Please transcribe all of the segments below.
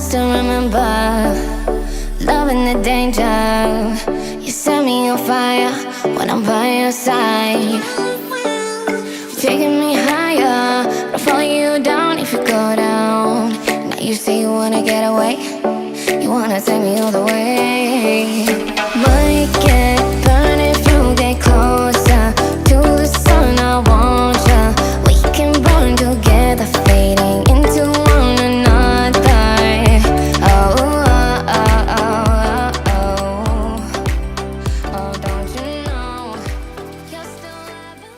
still remember loving the danger. You set me on fire when I'm by your side. Taking me higher, but I'll follow you down if you go down. Now you say you wanna get away, you wanna take me all the way. Might get burned if you get closer to the sun. I want ya. We can burn together, fading into one another. Oh, oh, oh, oh, oh. Oh, don't you know you're still having.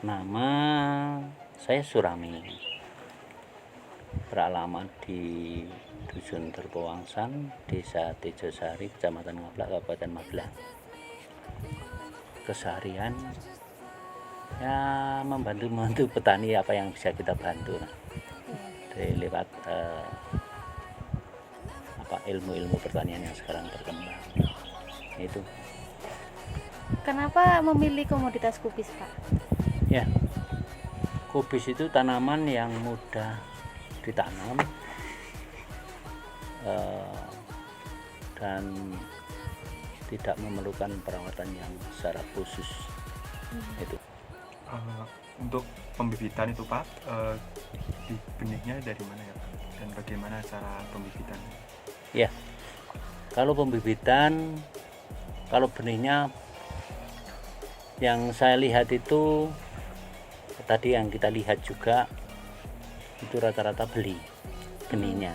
Nama saya Surami, beralamat di Dusun Terpowangsan, Desa Tejosari, Kecamatan Ngablak, Kabupaten Magelang. Keseharian ya membantu petani apa yang bisa kita bantu, dari lewat ilmu-ilmu pertanian yang sekarang berkembang. Itu. Kenapa memilih komoditas kubis, Pak? Ya, kubis itu tanaman yang mudah ditanam dan tidak memerlukan perawatan yang secara khusus. Itu. Untuk pembibitan itu Pak, di benihnya dari mana ya Pak? Dan bagaimana cara pembibitan? Ya, kalau pembibitan, kalau benihnya yang saya lihat itu tadi yang kita lihat juga itu rata-rata beli benihnya,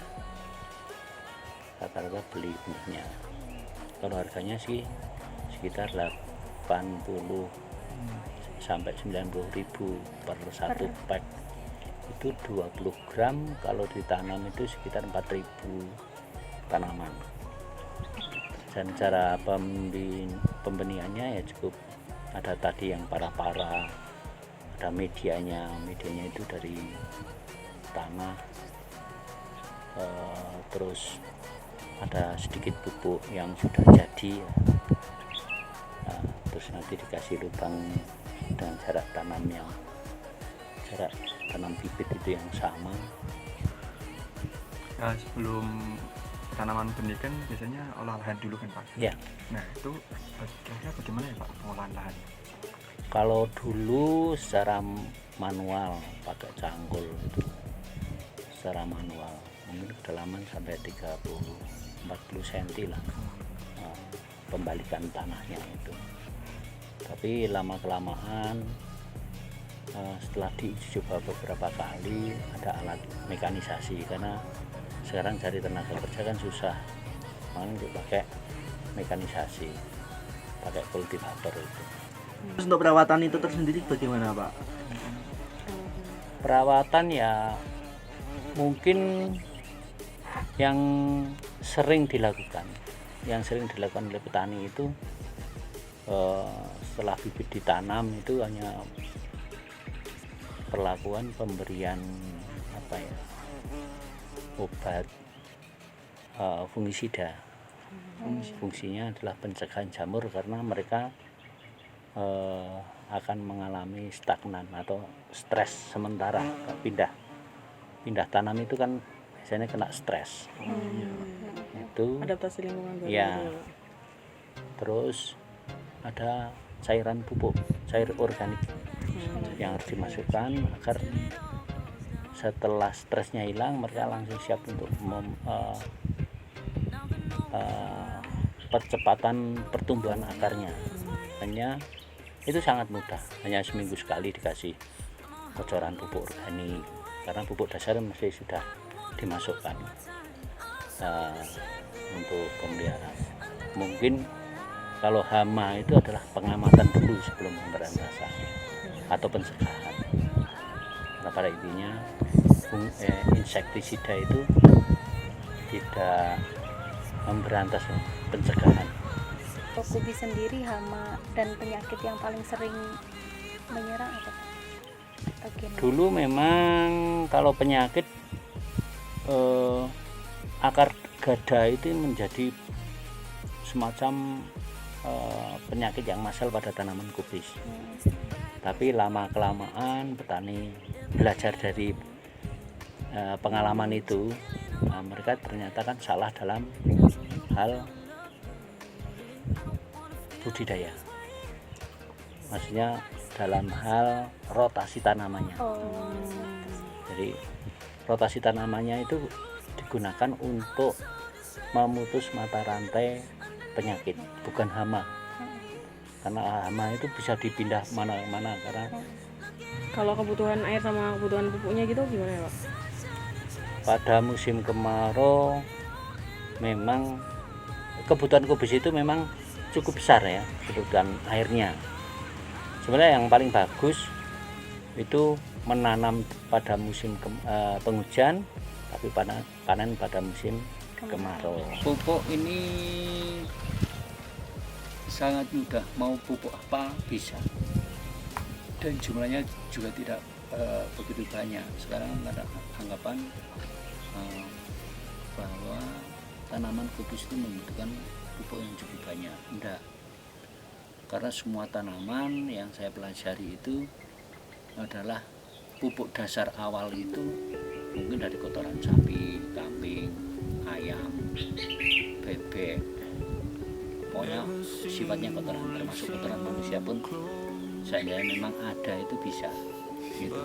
rata-rata beli benihnya. Kalau harganya sih sekitar 80 sampai 90.000 per satu pack. Itu 20 gram, kalau ditanam itu sekitar 4.000 tanaman. Dan cara pembenihannya ya cukup, ada tadi yang para-para, ada medianya itu dari tanah, terus ada sedikit pupuk yang sudah jadi, terus nanti dikasih lubang dengan jarak tanam bibit itu yang sama. Nah, sebelum tanaman benih kan biasanya olah lahan dulu kan Pak? Ya. Nah itu kira-kira bagaimana ya Pak pengolahan lahan? Kalau dulu secara manual pakai cangkul itu, secara manual mungkin kedalaman sampai 30-40 cm lah, pembalikan tanahnya itu. Tapi lama kelamaan setelah diuji coba beberapa kali, ada alat mekanisasi, karena sekarang cari tenaga kerja kan susah, makanya pakai mekanisasi, pakai kultivator itu. Terus untuk perawatan itu tersendiri bagaimana Pak? Perawatan ya mungkin yang sering dilakukan oleh petani itu setelah bibit ditanam itu hanya perlakuan pemberian obat fungisida. Fungsinya adalah pencegahan jamur, karena mereka akan mengalami stagnan atau stres sementara. Pindah tanam itu kan biasanya kena stres. Itu adaptasi lingkungan baru. Ya. Terus ada cairan pupuk, cair organik yang harus dimasukkan agar setelah stresnya hilang mereka langsung siap untuk percepatan pertumbuhan akarnya. Hanya itu sangat mudah, hanya seminggu sekali dikasih bocoran pupuk organik, karena pupuk dasar masih sudah dimasukkan untuk pemeliharaan. Mungkin kalau hama itu adalah pengamatan dulu sebelum pemberantasan atau pencegahan. Karena pada intinya insektisida itu tidak memberantas, pencegahan. Kubis sendiri, hama dan penyakit yang paling sering menyerang apa? Dulu memang kalau penyakit akar gada itu menjadi semacam penyakit yang massal pada tanaman kubis. Tapi lama kelamaan petani belajar dari pengalaman itu, Nah, mereka ternyata kan salah dalam hal budidaya, maksudnya dalam hal rotasi tanamannya. Jadi rotasi tanamannya itu digunakan untuk memutus mata rantai penyakit, bukan hama. Karena hama itu bisa dipindah mana-mana. Karena Kalau kebutuhan air sama kebutuhan pupuknya gitu gimana ya Pak? pada musim kemarau memang kebutuhan kubis itu memang cukup besar ya, kebutuhan airnya. Sebenarnya yang paling bagus itu menanam pada musim penghujan, tapi panen pada musim kemarau. Pupuk ini sangat mudah, mau pupuk apa bisa, dan jumlahnya juga tidak begitu banyak. Sekarang ada anggapan bahwa tanaman kubis itu membutuhkan pupuk yang cukup banyak. Enggak, karena semua tanaman yang saya pelajari itu adalah pupuk dasar awal itu mungkin dari kotoran sapi, kambing, ayam, bebek, pokoknya sifatnya kotoran, termasuk kotoran manusia pun saya memang ada itu bisa gitu.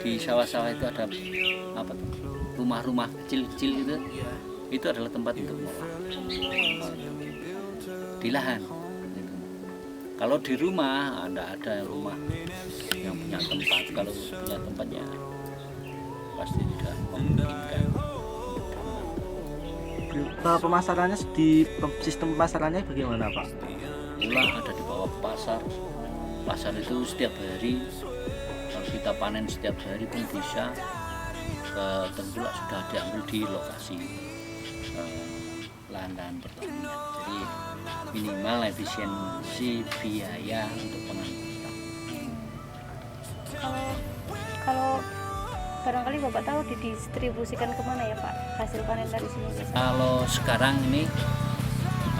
Di sawah-sawah itu ada apa tuh, rumah-rumah kecil-kecil itu adalah tempat untuk ngolah di lahan gitu. Kalau di rumah ada rumah yang punya tempat, kalau punya tempatnya pasti tidak memungkinkan. Pemasarannya di sistem pemasarannya bagaimana Pak? Ulah ada di bawah pasar. Pasar itu setiap hari, kalau kita panen setiap hari pun bisa. Ke tengkulak sudah diambil di lokasi lahan-lahan pertanian. Jadi minimal efisiensi biaya untuk pengangkutan. Kalau barangkali Bapak tahu didistribusikan kemana ya Pak hasil panen dari sini biasanya? Kalau sekarang ini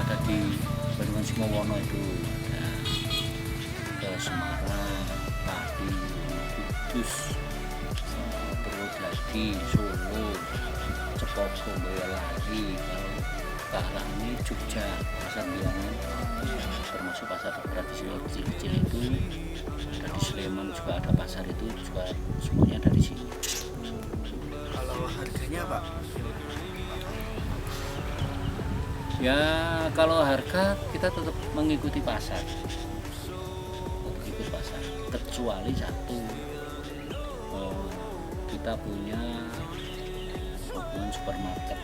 ada di Bendungan Simowono itu, nah, ke Semarang, Pati, Kudus, Purwodadi, Solo, Cepoko, Boyolali. Kalau ke arah ini Jogja, Pasar Bilangan, termasuk pasar tradisional kecil-kecil itu, ada di Sleman juga ada pasar itu juga, semuanya dari sini. Kalau harganya Pak? Ya kalau harga kita tetap mengikuti pasar, kecuali satu, kita punya hubungan supermarket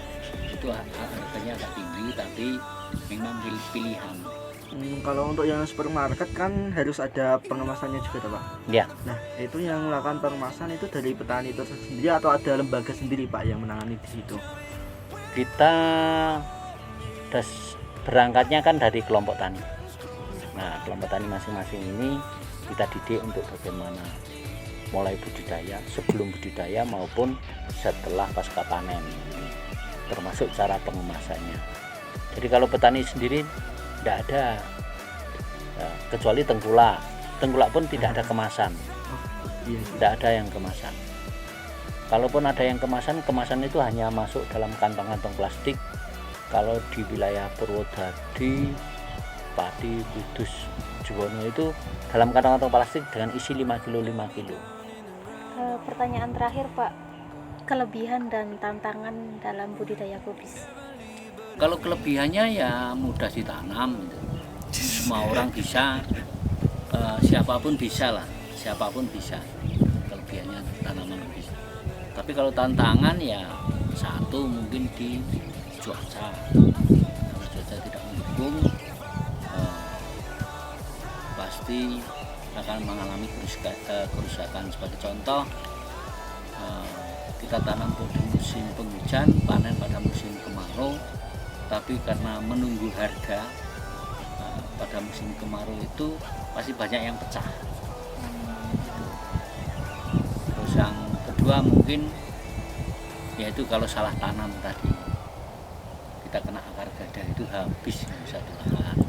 itu harganya agak tinggi, tapi memang pilihan. Kalau untuk yang supermarket kan harus ada pengemasannya juga Pak. Ya, Nah itu yang melakukan pengemasan itu dari petani itu sendiri atau ada lembaga sendiri Pak yang menangani di situ? kita berangkatnya kan dari kelompok tani. Nah, kelompok tani masing-masing ini kita didik untuk bagaimana mulai budidaya, sebelum budidaya maupun setelah pasca panen, termasuk cara pengemasannya. Jadi kalau petani sendiri tidak ada, kecuali tengkulak pun tidak ada kemasan, tidak ada yang kemasan. Kalaupun ada yang kemasan itu hanya masuk dalam kantong-kantong plastik. Kalau di wilayah Purwodadi, Pati, Kudus, Juwono itu dalam kantong-kantong plastik dengan isi 5 kilo. Pertanyaan terakhir Pak, kelebihan dan tantangan dalam budidaya kubis. Kalau kelebihannya ya mudah ditanam gitu. Semua orang bisa, siapapun bisa lah, siapapun bisa. Kelebihannya tanaman kubis. Tapi kalau tantangan ya satu mungkin di cuaca. Kalau cuaca tidak mendukung, pasti akan mengalami kerusakan. Sebagai contoh, kita tanam pada musim penghujan, panen pada musim kemarau, tapi karena menunggu harga pada musim kemarau itu pasti banyak yang pecah. Terus yang kedua mungkin yaitu kalau salah tanam tadi, kita kena akar gada itu habis satu lahan.